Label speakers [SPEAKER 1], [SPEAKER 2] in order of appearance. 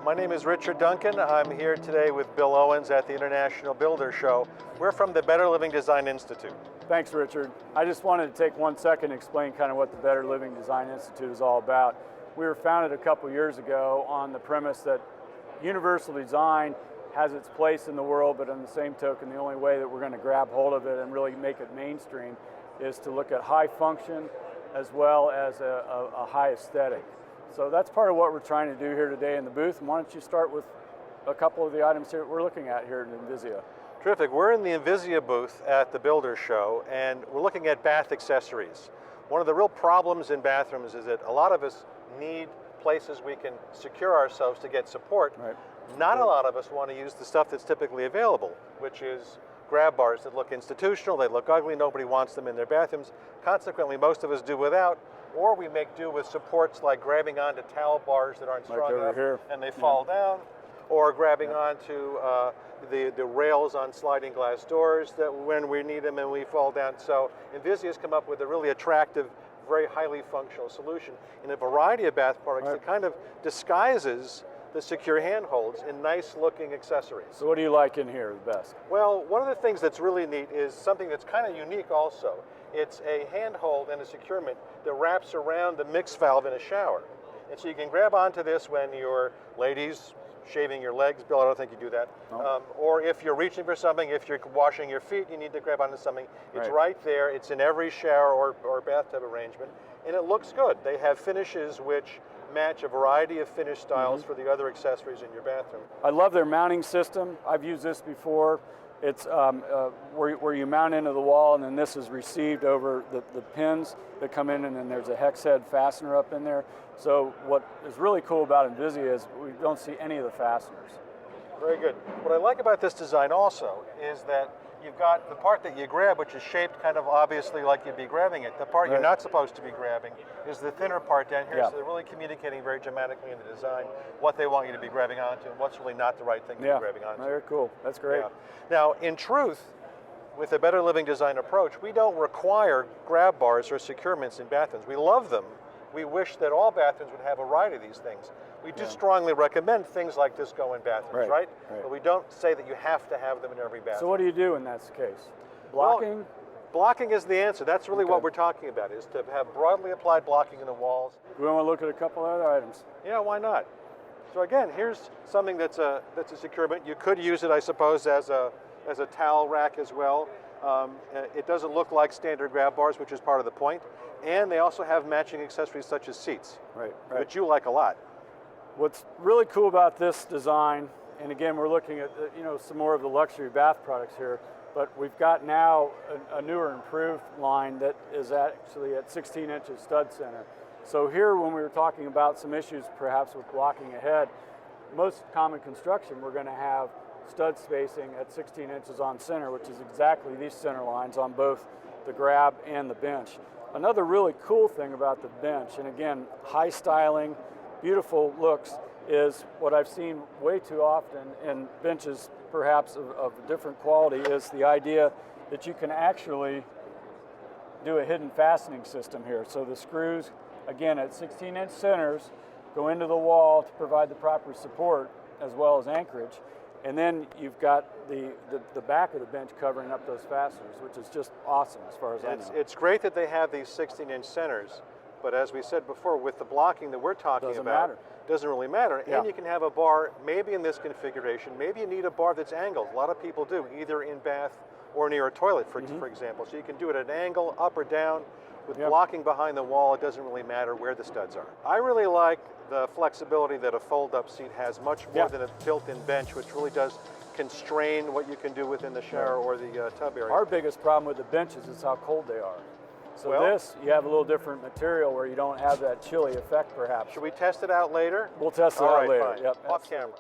[SPEAKER 1] My name is Richard Duncan. I'm here today with Bill Owens at the International Builder Show. We're from the Better Living Design Institute.
[SPEAKER 2] Thanks, Richard. I just wanted to take 1 second to explain kind of what the Better Living Design Institute is all about. We were founded a couple years ago on the premise that universal design has its place in the world, but on the same token, the only way that we're going to grab hold of it and really make it mainstream is to look at high function as well as a high aesthetic. So that's part of what we're trying to do here today in the booth. And why don't you start with a couple of the items here we're looking at here in Invisia.
[SPEAKER 1] Terrific. We're in the Invisia booth at the Builder Show, and we're looking at bath accessories. One of the real problems in bathrooms is that a lot of us need places we can secure ourselves to get support.
[SPEAKER 2] Right.
[SPEAKER 1] Not a lot of us want to use the stuff that's typically available, which is grab bars that look institutional, they look ugly, nobody wants them in their bathrooms. Consequently, most of us do without, or we make do with supports like grabbing onto towel bars that aren't strong enough
[SPEAKER 2] here.
[SPEAKER 1] And they fall down, or grabbing onto the rails on sliding glass doors that when we need them and we fall down. So Invisia has come up with a really attractive, very highly functional solution in a variety of bath products that kind of disguises the secure handholds in nice looking accessories.
[SPEAKER 2] So what do you like in here the best?
[SPEAKER 1] Well, one of the things that's really neat is something that's kind of unique also. It's a handhold and a securement that wraps around the mix valve in a shower. And so you can grab onto this when you're, ladies, shaving your legs. Bill, I don't think you do that.
[SPEAKER 2] No.
[SPEAKER 1] Or if you're reaching for something, if you're washing your feet, you need to grab onto something. It's right there. It's in every shower or bathtub arrangement. And it looks good. They have finishes which match a variety of finish styles for the other accessories in your bathroom.
[SPEAKER 2] I love their mounting system. I've used this before. It's where you mount into the wall, and then this is received over the pins that come in, and then there's a hex head fastener up in there. So what is really cool about Invisia is we don't see any of the fasteners.
[SPEAKER 1] Very good. What I like about this design also is that you've got the part that you grab, which is shaped kind of obviously like you'd be grabbing it. The part you're not supposed to be grabbing is the thinner part down here, so they're really communicating very dramatically in the design what they want you to be grabbing onto and what's really not the right thing to be grabbing onto.
[SPEAKER 2] Very cool. That's great.
[SPEAKER 1] Now, in truth, with a Better Living Design approach, we don't require grab bars or securements in bathrooms. We love them. We wish that all bathrooms would have a variety of these things. We do strongly recommend things like this go in bathrooms, right? But we don't say that you have to have them in every bathroom.
[SPEAKER 2] So what do you do when that's the case? Blocking?
[SPEAKER 1] Well, blocking is the answer. That's really what we're talking about, is to have broadly applied blocking in the walls.
[SPEAKER 2] We want to look at a couple other items.
[SPEAKER 1] Yeah, why not? So again, here's something that's a securement. You could use it, I suppose, as a towel rack as well. It doesn't look like standard grab bars, which is part of the point. And they also have matching accessories such as seats, which you like a lot.
[SPEAKER 2] What's really cool about this design, and again, we're looking at some more of the luxury bath products here, but we've got now a newer improved line that is actually at 16 inches stud center. So here, when we were talking about some issues perhaps with blocking ahead, most common construction, we're going to have stud spacing at 16 inches on center, which is exactly these center lines on both the grab and the bench. Another really cool thing about the bench, and again, high styling, beautiful looks, is what I've seen way too often in benches perhaps of different quality, is the idea that you can actually do a hidden fastening system here. So the screws, again at 16-inch centers, go into the wall to provide the proper support as well as anchorage. And then you've got the back of the bench covering up those fasteners, which is just awesome as far as I know.
[SPEAKER 1] It's great that they have these 16-inch centers, but as we said before, with the blocking that we're talking about, it doesn't really matter. And you can have a bar, maybe in this configuration, maybe you need a bar that's angled. A lot of people do, either in bath or near a toilet, for example. So you can do it at an angle, up or down. With blocking behind the wall, it doesn't really matter where the studs are. I really like the flexibility that a fold-up seat has, much more than a tilt-in bench, which really does constrain what you can do within the shower or the tub area.
[SPEAKER 2] Our biggest problem with the benches is how cold they are. So this, you have a little different material where you don't have that chilly effect perhaps.
[SPEAKER 1] Should we test it out later?
[SPEAKER 2] We'll test it out later.
[SPEAKER 1] Fine. Off camera.